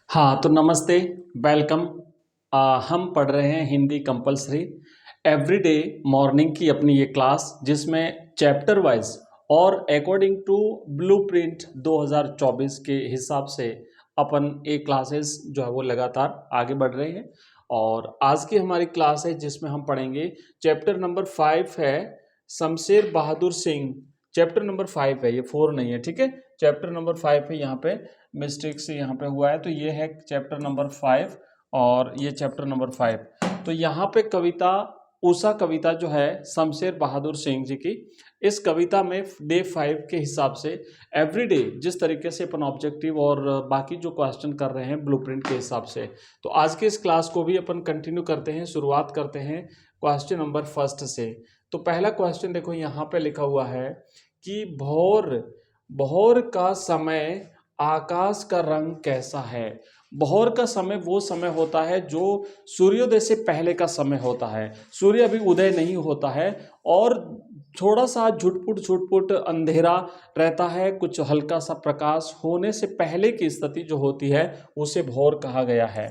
हाँ, तो नमस्ते, वेलकम। हम पढ़ रहे हैं हिंदी कंपलसरी एवरीडे मॉर्निंग की अपनी ये क्लास, जिसमें चैप्टर वाइज और अकॉर्डिंग टू ब्लूप्रिंट 2024 के हिसाब से अपन ये क्लासेस जो है वो लगातार आगे बढ़ रहे हैं। और आज की हमारी क्लास है जिसमें हम पढ़ेंगे चैप्टर नंबर 5 है शमशेर बहादुर सिंह। चैप्टर नंबर 5 है, ये 4 नहीं है, ठीक है। चैप्टर नंबर 5 है, यहाँ पे मिस्टेक से यहाँ पे हुआ है, तो ये है चैप्टर नंबर 5 और ये चैप्टर नंबर 5। तो यहाँ पे कविता उषा कविता जो है शमशेर बहादुर सिंह जी की, इस कविता में डे 5 के हिसाब से एवरीडे जिस तरीके से अपन ऑब्जेक्टिव और बाकी जो क्वेश्चन कर रहे हैं ब्लूप्रिंट के हिसाब से, तो आज के इस क्लास को भी अपन कंटिन्यू करते हैं। शुरुआत करते हैं क्वेश्चन नंबर फर्स्ट से। तो पहला क्वेश्चन देखो, यहाँ पे लिखा हुआ है कि भोर भोर का समय आकाश का रंग कैसा है। भोर का समय वो समय होता है जो सूर्योदय से पहले का समय होता है। सूर्य अभी उदय नहीं होता है और थोड़ा सा झुटपुट झुटपुट अंधेरा रहता है, कुछ हल्का सा प्रकाश होने से पहले की स्थिति जो होती है उसे भोर कहा गया है।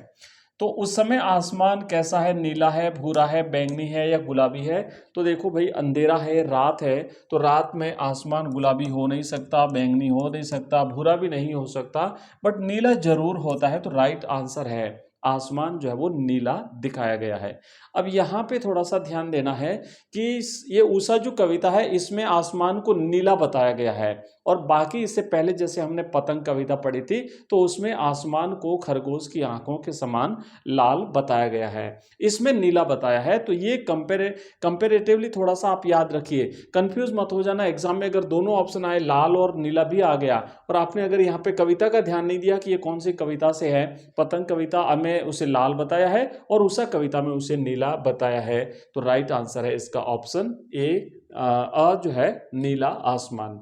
तो उस समय आसमान कैसा है, नीला है, भूरा है, बैंगनी है या गुलाबी है। तो देखो भाई, अंधेरा है, रात है, तो रात में आसमान गुलाबी हो नहीं सकता, बैंगनी हो नहीं सकता, भूरा भी नहीं हो सकता, बट नीला जरूर होता है। तो राइट आंसर है, आसमान जो है वो नीला दिखाया गया है। अब यहाँ पे थोड़ा सा ध्यान देना है कि ये उषा जो कविता है इसमें आसमान को नीला बताया गया है, और बाकी इससे पहले जैसे हमने पतंग कविता पढ़ी थी तो उसमें आसमान को खरगोश की आंखों के समान लाल बताया गया है, इसमें नीला बताया है। तो ये कंपेरेटिवली थोड़ा सा आप याद रखिए, कंफ्यूज मत हो जाना। एग्जाम में अगर दोनों ऑप्शन आए, लाल और नीला भी आ गया, और आपने अगर यहाँ पे कविता का ध्यान नहीं दिया कि ये कौन सी कविता से है, पतंग कविता में उसे लाल बताया है और उषा कविता में उसे नीला बताया है, तो राइट आंसर है इसका ऑप्शन ए, जो है नीला आसमान।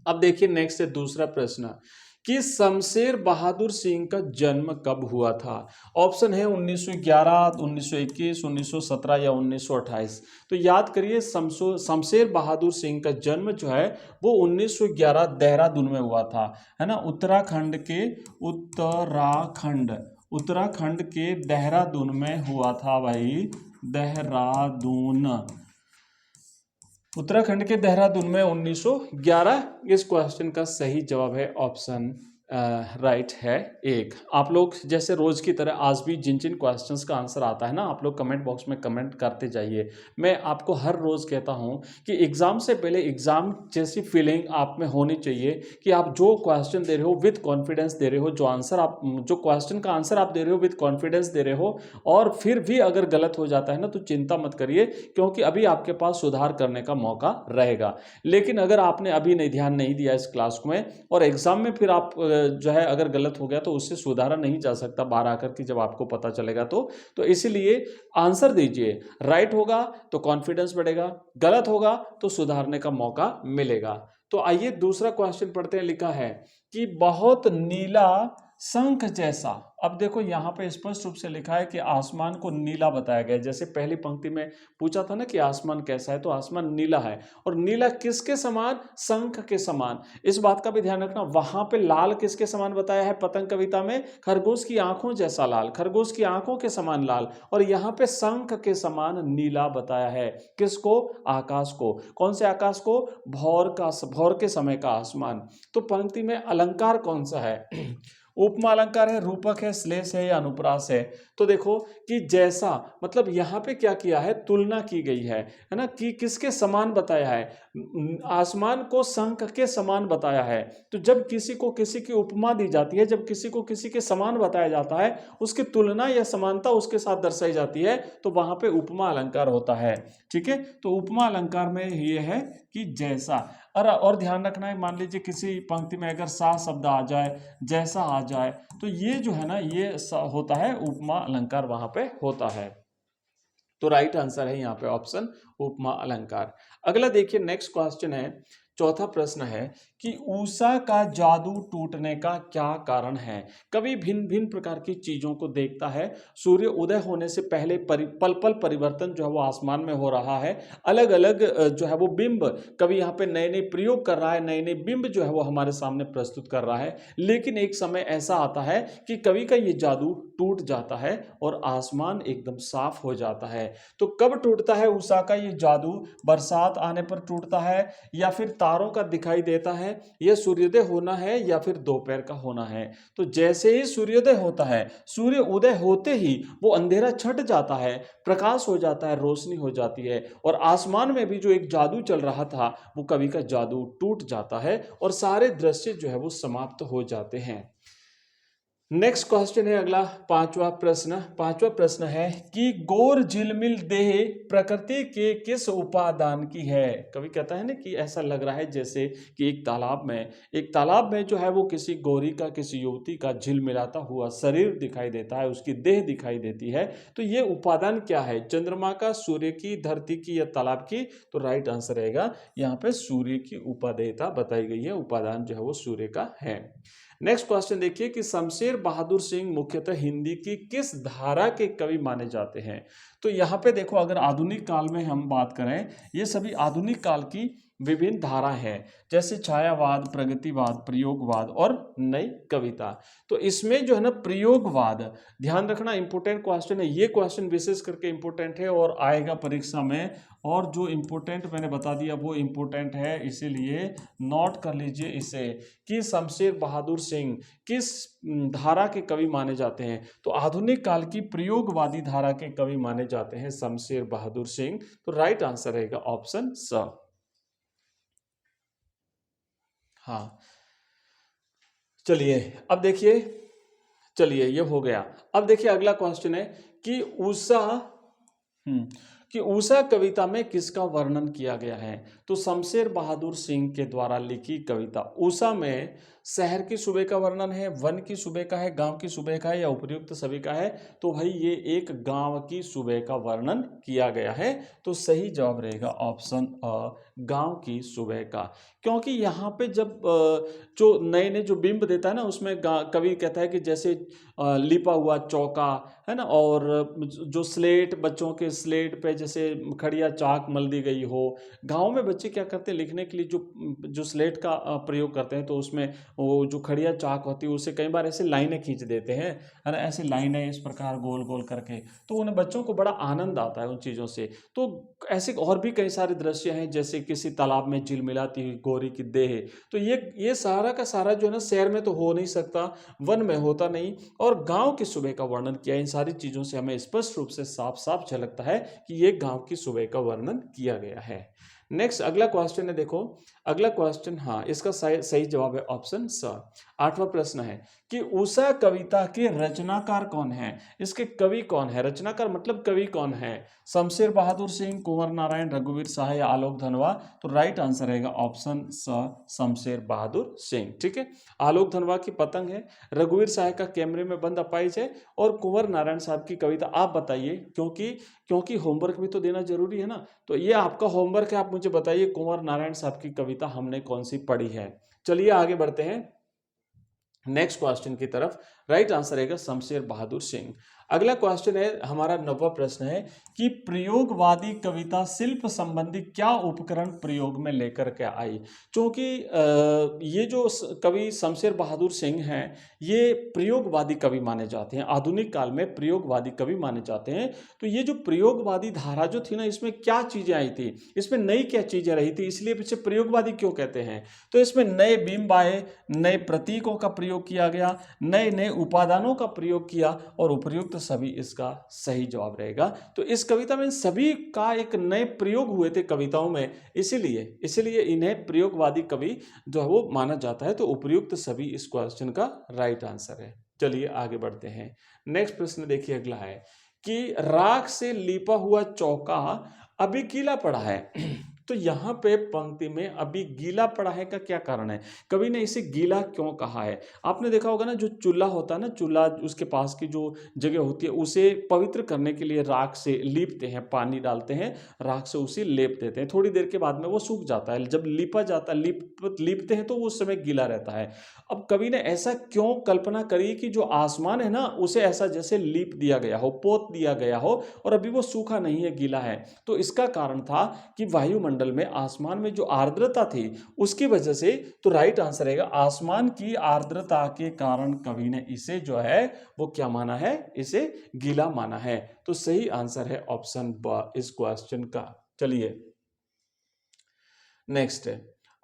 अब देखिए नेक्स्ट है दूसरा प्रश्न कि शमशेर बहादुर सिंह का जन्म कब हुआ था। ऑप्शन है 1911, 1921, 1917 या 1928। तो याद करिए, शमशेर बहादुर सिंह का जन्म जो है वो 1911 देहरादून में हुआ था, है ना। उत्तराखंड के देहरादून में हुआ था भाई, देहरादून, उत्तराखंड के देहरादून में 1911। इस क्वेश्चन का सही जवाब है ऑप्शन राइट है एक। आप लोग जैसे रोज की तरह आज भी जिन जिन क्वेश्चंस का आंसर आता है ना, आप लोग कमेंट बॉक्स में कमेंट करते जाइए। मैं आपको हर रोज कहता हूं कि एग्जाम से पहले एग्जाम जैसी फीलिंग आप में होनी चाहिए कि आप जो क्वेश्चन दे रहे हो विद कॉन्फिडेंस दे रहे हो, जो क्वेश्चन का आंसर आप दे रहे हो विद कॉन्फिडेंस दे रहे हो। और फिर भी अगर गलत हो जाता है ना तो चिंता मत करिए, क्योंकि अभी आपके पास सुधार करने का मौका रहेगा। लेकिन अगर आपने अभी नहीं ध्यान नहीं दिया इस क्लास में और एग्जाम में फिर आप जो है अगर गलत हो गया तो उससे सुधारा नहीं जा सकता बाहर आकर के, जब आपको पता चलेगा तो इसलिए आंसर दीजिए। राइट होगा तो कॉन्फिडेंस बढ़ेगा, गलत होगा तो सुधारने का मौका मिलेगा। तो आइए दूसरा क्वेश्चन पढ़ते हैं। लिखा है कि बहुत नीला शंख जैसा। अब देखो यहाँ पे स्पष्ट रूप से लिखा है कि आसमान को नीला बताया गया है। जैसे पहली पंक्ति में पूछा था ना कि आसमान कैसा है, तो आसमान नीला है। और नीला किसके समान? शंख के समान। इस बात का भी ध्यान रखना, वहां पे लाल किसके समान बताया है पतंग कविता में? खरगोश की आंखों जैसा लाल, खरगोश की आंखों के समान लाल। और यहाँ पे शंख के समान नीला बताया है। किसको? आकाश को। कौन से आकाश को? भोर के समय का आसमान। तो पंक्ति में अलंकार कौन सा है? उपमा अलंकार है, रूपक है, श्लेष है या अनुप्रास है? तो देखो कि जैसा, मतलब यहाँ पे क्या किया है, तुलना की गई है ना, कि किसके समान बताया है? आसमान को शंख के समान बताया है। तो जब किसी को किसी की उपमा दी जाती है, जब किसी को किसी के समान बताया जाता है, उसकी तुलना या समानता उसके साथ दर्शाई जाती है, तो वहां पे उपमा अलंकार होता है। ठीक है, तो उपमा अलंकार में ये है कि जैसा। और ध्यान रखना है, मान लीजिए किसी पंक्ति में अगर सा शब्द आ जाए, जैसा आ जाए, तो ये जो है ना, ये होता है उपमा अलंकार, वहां पे होता है। तो राइट आंसर है यहाँ पे ऑप्शन उपमा अलंकार। अगला देखिए नेक्स्ट क्वेश्चन है चौथा प्रश्न है कि उषा का जादू टूटने का क्या कारण है। कवि भिन्न भिन्न प्रकार की चीजों को देखता है। सूर्य उदय होने से पहले पल पल परिवर्तन जो है वो आसमान में हो रहा है। अलग अलग जो है वो बिंब, कवि यहाँ पे नए नए प्रयोग कर रहा है, नए नए बिंब जो है वो हमारे सामने प्रस्तुत कर रहा है। लेकिन एक समय ऐसा आता है कि कवि का ये जादू टूट जाता है और आसमान एकदम साफ हो जाता है। तो कब टूटता है उषा का ये जादू? बरसात आने पर टूटता है, या फिर तारों का दिखाई देता है, या सूर्योदय होना है, या फिर दोपहर का होना है। तो जैसे ही सूर्योदय होता है, सूर्य उदय होते ही वो अंधेरा छट जाता है, प्रकाश हो जाता है, रोशनी हो जाती है, और आसमान में भी जो एक जादू चल रहा था वो कवि का जादू टूट जाता है और सारे दृश्य जो है वो समाप्त हो जाते हैं। नेक्स्ट क्वेश्चन है अगला, पांचवा प्रश्न। पांचवा प्रश्न है कि गोर झिलमिल देह प्रकृति के किस उपादान की है। कवि कहता है ना कि ऐसा लग रहा है जैसे कि एक तालाब में जो है वो किसी गोरी का, किसी युवती का झिलमिलाता हुआ शरीर दिखाई देता है, उसकी देह दिखाई देती है। तो ये उपादान क्या है? चंद्रमा का, सूर्य की, धरती की, या तालाब की? तो राइट आंसर रहेगा यहाँ पे सूर्य की उपादेयता बताई गई है। उपादान जो है वो सूर्य का है। नेक्स्ट क्वेश्चन देखिए कि शमशेर बहादुर सिंह मुख्यतः हिंदी की किस धारा के कवि माने जाते हैं। तो यहाँ पे देखो, अगर आधुनिक काल में हम बात करें, ये सभी आधुनिक काल की विभिन्न धारा है, जैसे छायावाद, प्रगतिवाद, प्रयोगवाद और नई कविता। तो इसमें जो है ना प्रयोगवाद, ध्यान रखना इंपोर्टेंट क्वेश्चन है, ये क्वेश्चन विशेष करके इंपोर्टेंट है और आएगा परीक्षा में। और जो इंपोर्टेंट मैंने बता दिया वो इंपोर्टेंट है, इसीलिए नोट कर लीजिए इसे कि शमशेर बहादुर सिंह किस धारा के कवि माने जाते हैं। तो आधुनिक काल की प्रयोगवादी धारा के कवि माने जाते हैं शमशेर बहादुर सिंह। तो राइट आंसर रहेगा ऑप्शन स। हाँ, चलिए अब देखिए, चलिए ये हो गया। अब देखिए अगला क्वेश्चन है कि उषा कि उषा कविता में किसका वर्णन किया गया है। तो शमशेर बहादुर सिंह के द्वारा लिखी कविता उषा में शहर की सुबह का वर्णन है, वन की सुबह का है, गांव की सुबह का है, या उपयुक्त सभी का है। तो भाई ये एक गांव की सुबह का वर्णन किया गया है। तो सही जवाब रहेगा ऑप्शन अ, गांव की सुबह का। क्योंकि यहाँ पे जब जो नए नए जो बिंब देता है ना, उसमें कवि कहता है कि जैसे लिपा हुआ चौका है ना, और जो स्लेट, बच्चों के स्लेट पे जैसे खड़िया चाक मल दी गई हो। गांव में बच्चे क्या करते हैं, लिखने के लिए जो स्लेट का प्रयोग करते हैं, तो उसमें वो जो खड़िया चाक होती है उससे कई बार ऐसे लाइनें खींच देते हैं, है ना, ऐसे लाइनें इस प्रकार गोल गोल करके। तो उन बच्चों को बड़ा आनंद आता है उन चीज़ों से। तो ऐसे और भी कई सारे दृश्य हैं, जैसे किसी तालाब में झिलमिलाती हुई गोरी की देह। तो ये सारा का सारा जो है ना शहर में तो हो नहीं सकता, वन में होता नहीं, और गांव की सुबह का वर्णन किया। इन सारी चीज़ों से हमें स्पष्ट रूप से साफ साफ झलकता है कि ये गांव की सुबह का वर्णन किया गया है। नेक्स्ट अगला क्वेश्चन है, देखो अगला क्वेश्चन, हाँ इसका सही जवाब है ऑप्शन स। आठवां प्रश्न है कि उषा कविता के रचनाकार कौन है। इसके कवि कौन है? रचनाकार मतलब कवि कौन है? शमशेर बहादुर सिंह, कुंवर नारायण, रघुवीर शाह, या आलोक धनवा? तो राइट आंसर रहेगा ऑप्शन स, शमशेर बहादुर सिंह। ठीक है, आलोक धनवा की पतंग है, रघुवीर शाह का कैमरे में बंद अपाइज है, और कुंवर नारायण साहब की कविता आप बताइए, क्योंकि होमवर्क भी तो देना जरूरी है ना। तो ये आपका होमवर्क है, आप मुझे बताइए कुंवर नारायण साहब की कविता हमने कौन सी पढ़ी है। चलिए आगे बढ़ते हैं नेक्स्ट क्वेश्चन की तरफ। राइट आंसर रहेगा शमशेर बहादुर सिंह। अगला क्वेश्चन है हमारा 9वां प्रश्न है कि प्रयोगवादी कविता शिल्प संबंधी क्या उपकरण प्रयोग में लेकर के आई। क्योंकि ये जो कवि शमशेर बहादुर सिंह हैं, ये प्रयोगवादी कवि माने जाते हैं, आधुनिक काल में प्रयोगवादी कवि माने जाते हैं। तो ये जो प्रयोगवादी धारा जो थी ना, इसमें क्या चीजें आई थी, इसमें नई क्या चीजें रही थी, इसलिए पीछे प्रयोगवादी क्यों कहते हैं। तो इसमें नए बिंब आए, नए प्रतीकों का प्रयोग किया गया, नए नए उपादानों का प्रयोग किया, और उपयुक्त सभी इसका सही जवाब रहेगा। तो इस कविता में सभी का एक नए प्रयोग हुए थे कविताओं में, इसीलिए इन्हें प्रयोगवादी कवि जो है वो माना जाता है। तो उपयुक्त सभी इस क्वेश्चन का राइट आंसर है। चलिए आगे बढ़ते हैं। नेक्स्ट प्रश्न देखिए अगला है कि राख से लिपा हुआ चौका अभी गीला पड़ा है। तो यहाँ पे पंक्ति में अभी गीला पड़ा है का क्या कारण है, कवि ने इसे गीला क्यों कहा है। आपने देखा होगा ना, जो चूल्हा होता है ना, चूल्हा उसके पास की जो जगह होती है उसे पवित्र करने के लिए राख से लीपते हैं, पानी डालते हैं, राख से उसे लेप देते हैं, थोड़ी देर के बाद में वो सूख जाता है, जब लीपा जाता है लीपते हैं तो वो उस समय गीला रहता है। अब कवि ने ऐसा क्यों कल्पना करी कि जो आसमान है ना उसे ऐसा जैसे लीप दिया गया हो, पोत दिया गया हो, और अभी वो सूखा नहीं है, गीला है। तो इसका कारण था कि वायुमंडल में, आसमान में जो आर्द्रता थी उसकी वजह से। तो राइट आंसर है आसमान की आर्द्रता के कारण कवि ने इसे जो है वो क्या माना है, इसे गीला माना है। तो सही आंसर है ऑप्शन ब इस क्वेश्चन का। चलिए नेक्स्ट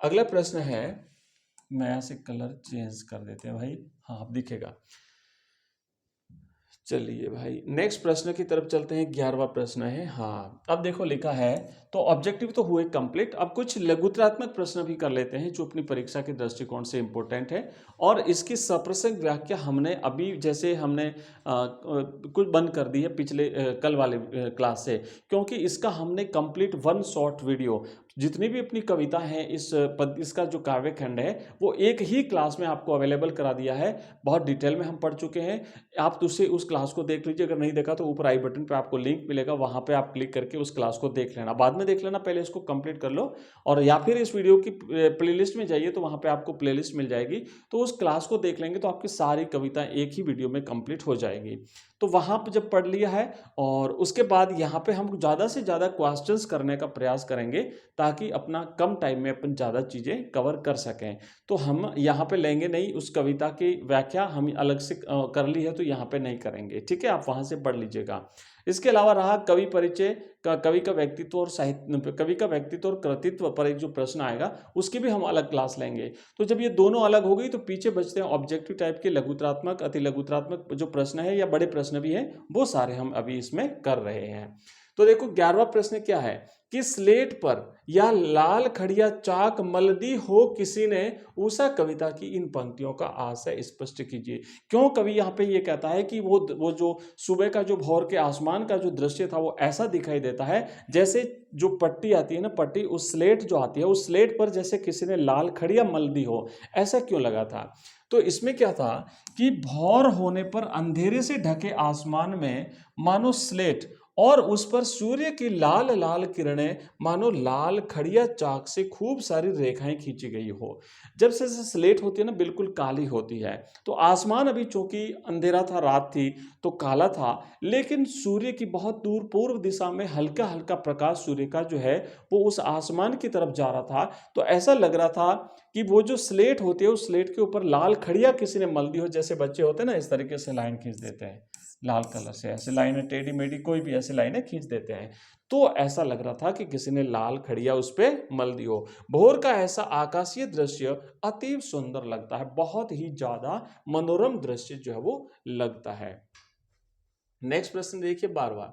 अगला प्रश्न है, नया से कलर चेंज कर देते हैं भाई, हाँ अब दिखेगा। चलिए भाई नेक्स्ट प्रश्न की तरफ चलते हैं। 11वां प्रश्न है, हाँ अब देखो लिखा है, तो ऑब्जेक्टिव तो हुए कंप्लीट, अब कुछ लघुत्रात्मक प्रश्न भी कर लेते हैं जो अपनी परीक्षा के दृष्टिकोण से इंपॉर्टेंट है। और इसकी सप्रसंग व्याख्या हमने अभी जैसे हमने कुछ बंद कर दी है पिछले कल वाले क्लास से, क्योंकि इसका हमने कंप्लीट वन शॉर्ट वीडियो, जितनी भी अपनी कविता है इसका जो काव्य खंड है वो एक ही क्लास में आपको अवेलेबल करा दिया है, बहुत डिटेल में हम पढ़ चुके हैं। आप दूसरे उस क्लास को देख लीजिए, अगर नहीं देखा तो ऊपर आई बटन पे आपको लिंक मिलेगा, वहां पे आप क्लिक करके उस क्लास को देख लेना, बाद में देख लेना, पहले इसको कंप्लीट कर लो। और या फिर इस वीडियो की प्लेलिस्ट में जाइए तो वहां पे आपको प्लेलिस्ट मिल जाएगी, तो उस क्लास को देख लेंगे तो आपकी सारी कविता एक ही वीडियो में कंप्लीट हो जाएगी। तो वहां पर जब पढ़ लिया है और उसके बाद यहाँ पे हम ज़्यादा से ज़्यादा क्वेश्चंस करने का प्रयास करेंगे ताकि अपना कम टाइम में अपन ज़्यादा चीज़ें कवर कर सकें। तो हम यहाँ पे लेंगे नहीं, उस कविता की व्याख्या हम अलग से कर ली है तो यहाँ पे नहीं करेंगे, ठीक है, आप वहाँ से पढ़ लीजिएगा। इसके अलावा रहा कवि परिचय का, कवि का व्यक्तित्व और साहित्य, कवि का व्यक्तित्व और कृतित्व पर एक जो प्रश्न आएगा उसकी भी हम अलग क्लास लेंगे। तो जब ये दोनों अलग हो गई तो पीछे बचते हैं ऑब्जेक्टिव टाइप के लघुत्रात्मक, अति लघुत्रात्मक जो प्रश्न है या बड़े प्रश्न भी हैं, वो सारे हम अभी इसमें कर रहे हैं। तो देखो 11वां प्रश्न क्या है कि स्लेट पर या लाल खड़िया चाक मलदी हो किसी ने, उषा कविता की इन पंक्तियों का आशय स्पष्ट कीजिए। क्यों कवि यहाँ पे ये कहता है कि वो जो सुबह का जो भोर के आसमान का जो दृश्य था वो ऐसा दिखाई देता है जैसे जो पट्टी आती है ना, पट्टी उस स्लेट जो आती है उस स्लेट पर जैसे किसी ने लाल खड़िया मल दी हो, ऐसा क्यों लगा था। तो इसमें क्या था कि भोर होने पर अंधेरे से ढके आसमान में मानो स्लेट और उस पर सूर्य की लाल लाल किरणें मानो लाल खड़िया चाक से खूब सारी रेखाएं खींची गई हो। जब से स्लेट होती है ना बिल्कुल काली होती है, तो आसमान अभी चूंकि अंधेरा था, रात थी तो काला था, लेकिन सूर्य की बहुत दूर पूर्व दिशा में हल्का हल्का प्रकाश सूर्य का जो है वो उस आसमान की तरफ जा रहा था। तो ऐसा लग रहा था कि वो जो स्लेट होती है उस स्लेट के ऊपर लाल खड़िया किसी ने मल दी हो, जैसे बच्चे होते हैं ना इस तरीके से लाइन खींच देते हैं लाल कलर से, ऐसे लाइनें टेढ़ी मेढ़ी कोई भी ऐसी लाइनें खींच देते हैं, तो ऐसा लग रहा था कि किसी ने लाल खड़िया उस पे मल दी हो। भोर का ऐसा आकाशीय दृश्य अतीव सुंदर लगता है, बहुत ही ज्यादा मनोरम दृश्य जो है वो लगता है। नेक्स्ट प्रश्न देखिए 12वां,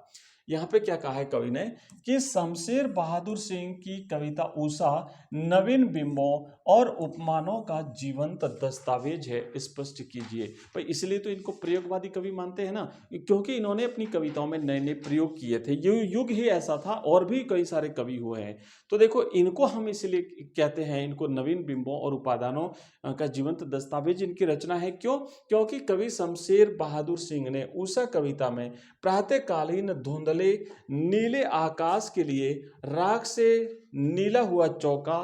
यहाँ पे क्या कहा है कवि ने कि शमशेर बहादुर सिंह की कविता उषा नवीन बिंबों और उपमानों का जीवंत दस्तावेज है, स्पष्ट कीजिए। भाई इसलिए तो इनको प्रयोगवादी कवि मानते हैं ना, क्योंकि इन्होंने अपनी कविताओं में नए नए प्रयोग किए थे, युग ही ऐसा था, और भी कई सारे कवि हुए हैं। तो देखो इनको हम इसलिए कहते हैं, इनको नवीन बिंबों और उपादानों का जीवंत दस्तावेज इनकी रचना है। क्यों? क्योंकि कवि शमशेर बहादुर सिंह ने उषा कविता में प्रातःकालीन धुंधले नीले आकाश के लिए राख से नीला हुआ चौका,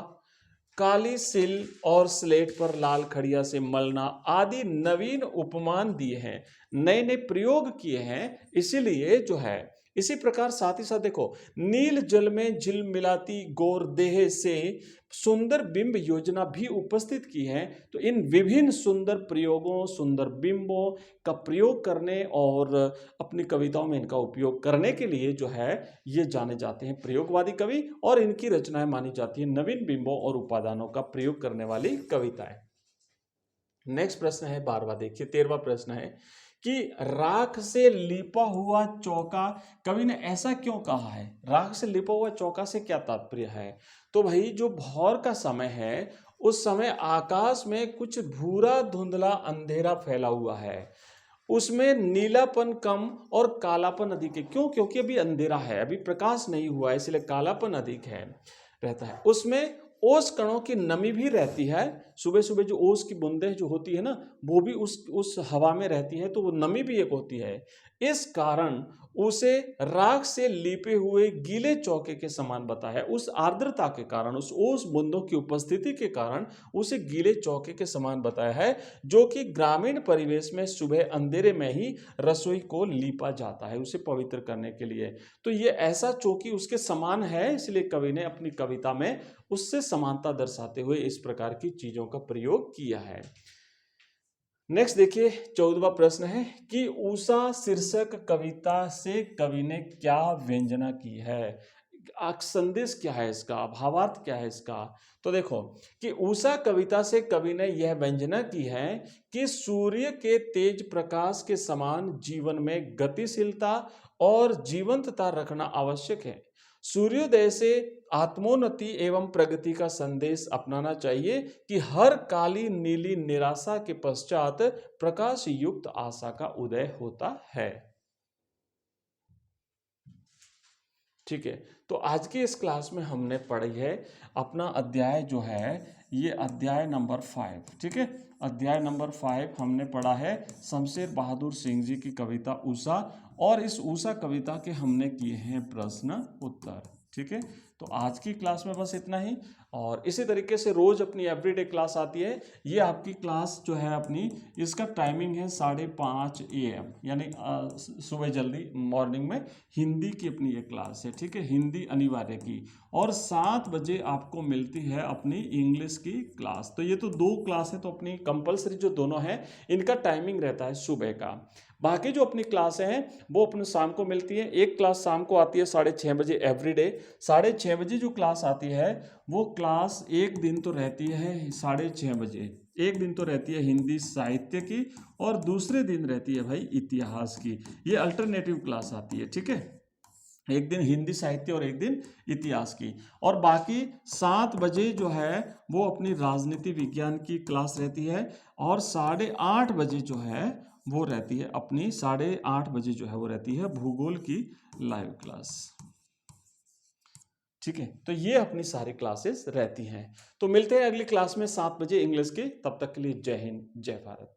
काली सिल और स्लेट पर लाल खड़िया से मलना आदि नवीन उपमान दिए हैं, नए नए प्रयोग किए हैं। इसीलिए जो है इसी प्रकार साथ ही साथ देखो नील जल में झिलमिलाती गौर देह से सुंदर बिंब योजना भी उपस्थित की है। तो इन विभिन्न सुंदर प्रयोगों, सुंदर बिंबों का प्रयोग करने और अपनी कविताओं में इनका उपयोग करने के लिए जो है ये जाने जाते हैं प्रयोगवादी कवि, और इनकी रचनाएं मानी जाती है नवीन बिंबों और उपादानों का प्रयोग करने वाली कविताएं। नेक्स्ट प्रश्न है 12वां, देखिए 13वां प्रश्न है कि राख से लिपा हुआ चौका, कवि ने ऐसा क्यों कहा है, राख से लिपा हुआ चौका से क्या तात्पर्य है। तो भाई जो भोर का समय है उस समय आकाश में कुछ भूरा धुंधला अंधेरा फैला हुआ है, उसमें नीलापन कम और कालापन अधिक है। क्यों? क्योंकि अभी अंधेरा है, अभी प्रकाश नहीं हुआ है, इसलिए कालापन अधिक है। रहता है। उसमें ओस कणों की नमी भी रहती है, सुबह सुबह जो ओस की बूंदें जो होती है ना, वो भी उस हवा में रहती है, तो वो नमी भी एक होती है। इस कारण उसे राख से लीपे हुए गीले चौके के समान बताया है। उस आर्द्रता के कारण, उस ओस बूंदों की उपस्थिति के कारण उसे गीले चौके के समान बताया है, जो कि ग्रामीण परिवेश में सुबह अंधेरे में ही रसोई को लीपा जाता है उसे पवित्र करने के लिए। तो ये ऐसा चौकी उसके समान है, इसलिए कवि ने अपनी कविता में उससे समानता दर्शाते हुए इस प्रकार की चीजों का प्रयोग किया है। नेक्स्ट देखिए 14वां प्रश्न है कि उषा शीर्षक कविता से कवि ने क्या व्यंजना की है। संदेश क्या है इसका, भावार्थ क्या है इसका। तो देखो कि उषा कविता से कवि ने यह व्यंजना की है कि सूर्य के तेज प्रकाश के समान जीवन में गतिशीलता और जीवंतता रखना आवश्यक है। सूर्योदय से आत्मोन्नति एवं प्रगति का संदेश अपनाना चाहिए कि हर काली नीली निराशा के पश्चात प्रकाश युक्त आशा का उदय होता है। ठीक है, तो आज की इस क्लास में हमने पढ़ी है अपना अध्याय जो है ये अध्याय नंबर 5। ठीक है, अध्याय नंबर 5 हमने पढ़ा है शमशेर बहादुर सिंह जी की कविता उषा, और इस उषा कविता के हमने किए हैं प्रश्न उत्तर। ठीक है, तो आज की क्लास में बस इतना ही, और इसी तरीके से रोज अपनी एवरीडे क्लास आती है। ये आपकी क्लास जो है अपनी, इसका टाइमिंग है 5:30 AM, यानी सुबह जल्दी मॉर्निंग में हिंदी की अपनी ये क्लास है। ठीक है, हिंदी अनिवार्य की, और 7 बजे आपको मिलती है अपनी इंग्लिश की क्लास। तो ये तो 2 क्लास है, तो अपनी कंपलसरी जो दोनों हैं इनका टाइमिंग रहता है सुबह का। बाकी जो अपनी क्लासें हैं वो अपने शाम को मिलती है। एक क्लास शाम को आती है 6:30 बजे एवरीडे। 6:30 बजे जो क्लास आती है वो क्लास एक दिन तो रहती है 6:30 बजे, एक दिन तो रहती है हिंदी साहित्य की, और दूसरे दिन रहती है भाई इतिहास की। ये अल्टरनेटिव क्लास आती है। ठीक है, एक दिन हिंदी साहित्य और एक दिन इतिहास की, और बाकी 7 बजे जो है वो अपनी राजनीति विज्ञान की क्लास रहती है, और 8:30 बजे जो है वो रहती है अपनी 8:30 बजे जो है वो रहती है भूगोल की लाइव क्लास। ठीक है, तो ये अपनी सारी क्लासेस रहती हैं। तो मिलते हैं अगली क्लास में 7 बजे इंग्लिश की। तब तक के लिए जय हिंद, जय भारत।